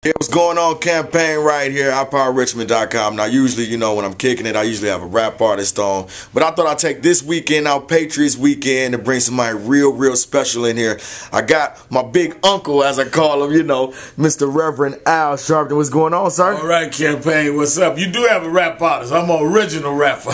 Hey, what's going on? Campaign right here, iPowerRichmond.com. Now, usually, when I'm kicking it, I usually have a rap artist on. But I thought I'd take this weekend out, Patriots weekend, and bring somebody real special in here. I got my big uncle, as I call him, Mr. Reverend Al Sharpton. What's going on, sir? All right, Campaign, what's up? You do have a rap artist. I'm an original rapper.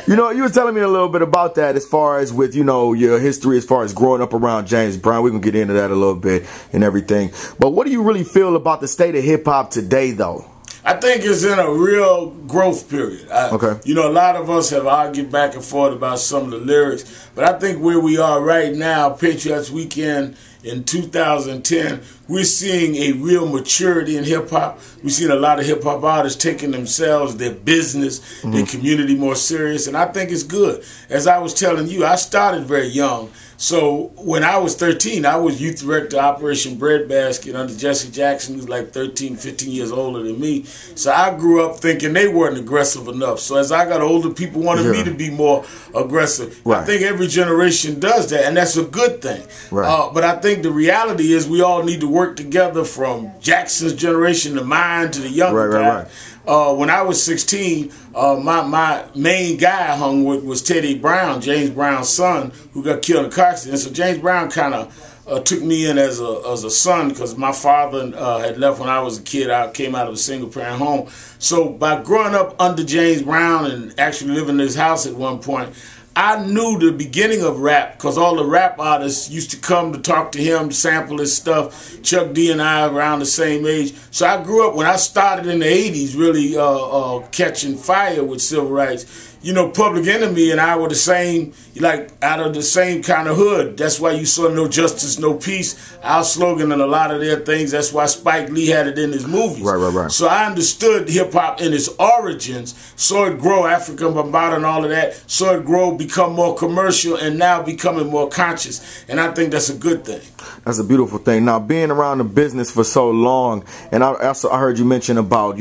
You were telling me a little bit about that as far as with, your history as far as growing up around James Brown. We're going to get into that a little bit and everything. But what do you really feel about the state of hip-hop today, though? I think it's in a real growth period. Okay. A lot of us have argued back and forth about some of the lyrics, but I think where we are right now, Patriots Weekend in 2010, we're seeing a real maturity in hip-hop. We're seeing a lot of hip-hop artists taking themselves, their business, their community more serious, and I think it's good. As I was telling you, I started very young. So when I was 13, I was youth director of Operation Breadbasket under Jesse Jackson, who's like 13, 15 years older than me. So I grew up thinking they weren't aggressive enough. So as I got older, people wanted me to be more aggressive. Right. I think every generation does that, and that's a good thing. Right. But I think the reality is we all need to work together, from Jackson's generation to mine to the younger guy. When I was 16, my main guy I hung with was Teddy Brown, James Brown's son, who got killed in a car accident. So James Brown kind of took me in as a son, because my father had left when I was a kid. I came out of a single-parent home. So by growing up under James Brown and actually living in his house at one point, I knew the beginning of rap, because all the rap artists used to come to talk to him, to sample his stuff. Chuck D and I around the same age. So I grew up, when I started in the 80s, really catching fire with civil rights. Public Enemy and I were the same, out of the same kind of hood. That's why you saw No Justice, No Peace. Our slogan and a lot of their things, that's why Spike Lee had it in his movies. Right. So I understood hip-hop in its origins, saw it grow, African Bambaataa and all of that, saw it grow, become more commercial, and now becoming more conscious. And I think that's a good thing. That's a beautiful thing. Now, being around the business for so long, and I heard you mention about,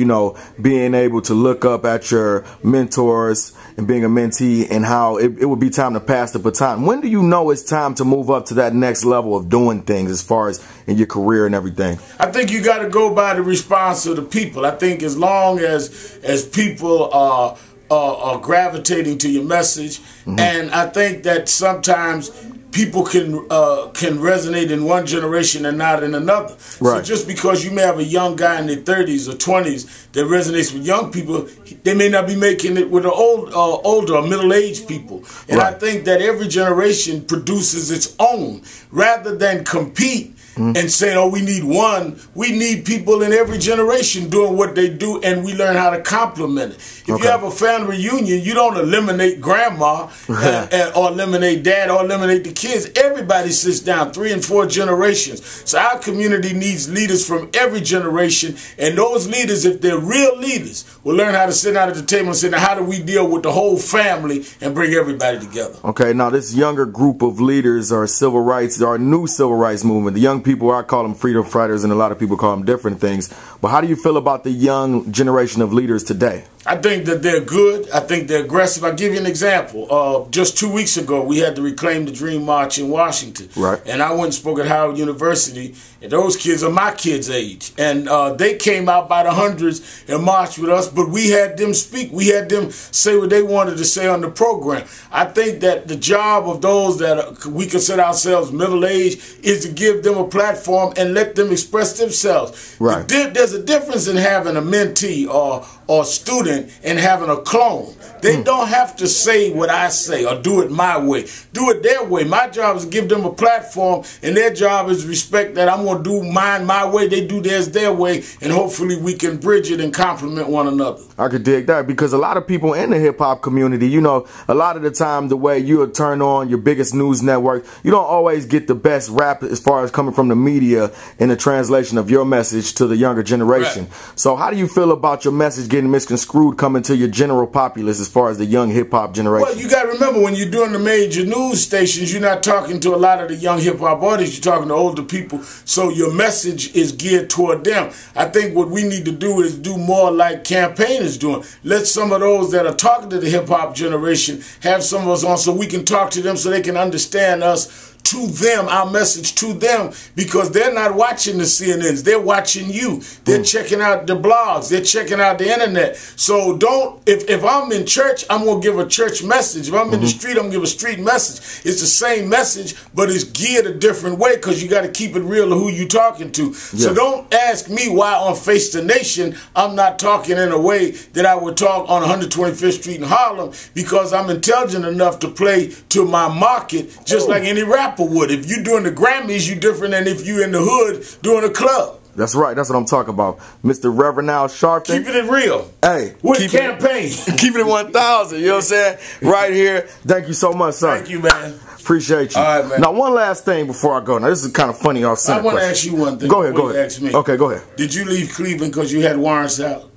being able to look up at your mentors and being a mentee, and how it would be time to pass the baton. When do you know it's time to move up to that next level of doing things as far as in your career and everything? I think you got to go by the response of the people. I think as long as people are gravitating to your message, and I think that sometimes people can resonate in one generation and not in another. Right. So just because you may have a young guy in their 30s or 20s that resonates with young people, they may not be making it with the older or middle-aged people. And I think that every generation produces its own, rather than compete and saying, oh, we need one. We need people in every generation doing what they do, and we learn how to complement it. If you have a family reunion, you don't eliminate grandma or eliminate dad or eliminate the kids. Everybody sits down, 3 and 4 generations. So our community needs leaders from every generation, and those leaders, if they're real leaders, will learn how to sit down at the table and say, now how do we deal with the whole family and bring everybody together? Okay, now this younger group of leaders are civil rights, our new civil rights movement. The young people, I call them freedom fighters, and a lot of people call them different things. But how do you feel about the young generation of leaders today? I think that they're good. I think they're aggressive. I'll give you an example. Just 2 weeks ago, we had the Reclaim the Dream March in Washington. Right. And I went and spoke at Howard University, and those kids are my kids' age. And they came out by the hundreds and marched with us, but we had them speak. We had them say what they wanted to say on the program. I think that the job of those that we consider ourselves middle-aged is to give them a platform and let them express themselves. Right. There's a difference in having a mentee or student and having a clone. They don't have to say what I say or do it my way. Do it their way. My job is to give them a platform, and their job is to respect that I'm going to do mine my way, they do theirs their way, and hopefully we can bridge it and complement one another. I could dig that, because a lot of people in the hip-hop community, a lot of the time the way you'll turn on your biggest news network, you don't always get the best rap as far as coming from the media in the translation of your message to the younger generation. Right. So how do you feel about your message getting misconstrued coming to your general populace as far as the young hip-hop generation? Well, you got to remember, when you're doing the major news stations, you're not talking to a lot of the young hip-hop audience, you're talking to older people, so your message is geared toward them. I think what we need to do is do more like Campaign is doing. Let some of those that are talking to the hip-hop generation have some of us on, so we can talk to them, so they can understand us to them, our message to them, because they're not watching the CNNs. They're watching you. They're checking out the blogs. They're checking out the internet. So don't, if I'm in church, I'm going to give a church message. If I'm in the street, I'm going to give a street message. It's the same message, but it's geared a different way because you got to keep it real to who you talking to. So don't ask me why on Face the Nation I'm not talking in a way that I would talk on 125th Street in Harlem, because I'm intelligent enough to play to my market just like any rapper would. If you doing the Grammys, you different than if you in the hood doing a club. That's right. That's what I'm talking about. Mr. Reverend Sharpton. Keeping it real. Hey. With campaign. Keeping it 1,000. You know what I'm saying? Right here. Thank you so much, sir. Thank you, man. Appreciate you. All right, man. Now, one last thing before I go. Now, this is kind of funny. I want to ask you one thing. Go ahead. Go ahead. Ask me. Okay, go ahead. Did you leave Cleveland because you had warrants out?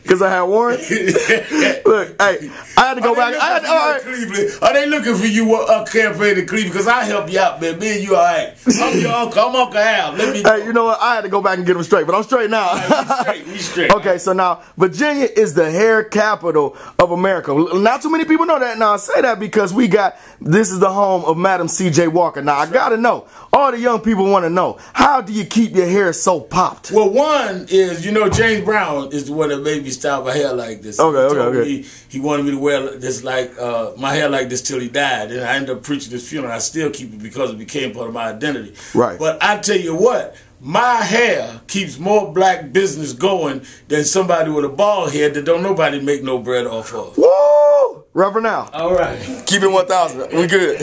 Because I had warrants? Look, hey, I had to go back. Cleveland. Are they looking for you campaign in Cleveland? Because I help you out, man. Me and you all right. I'm your uncle. I'm Uncle Al. Let me Hey, you know what? I had to go back and get them straight, but I'm straight now. We straight. Okay, so now, Virginia is the hair capital of America. Not too many people know that. Now, I say that because this is the home of Madam C.J. Walker. Now, I got to know. All the young people want to know, how do you keep your hair so popped? Well, one is, James Brown is the one that made me style my hair like this. Okay. He wanted me to wear this my hair like this till he died, and I ended up preaching this funeral. I still keep it because it became part of my identity. Right. But I tell you what, my hair keeps more black business going than somebody with a bald head that don't nobody make no bread off of. Woo! Reverend Al. All right. Keep it 1,000. We good.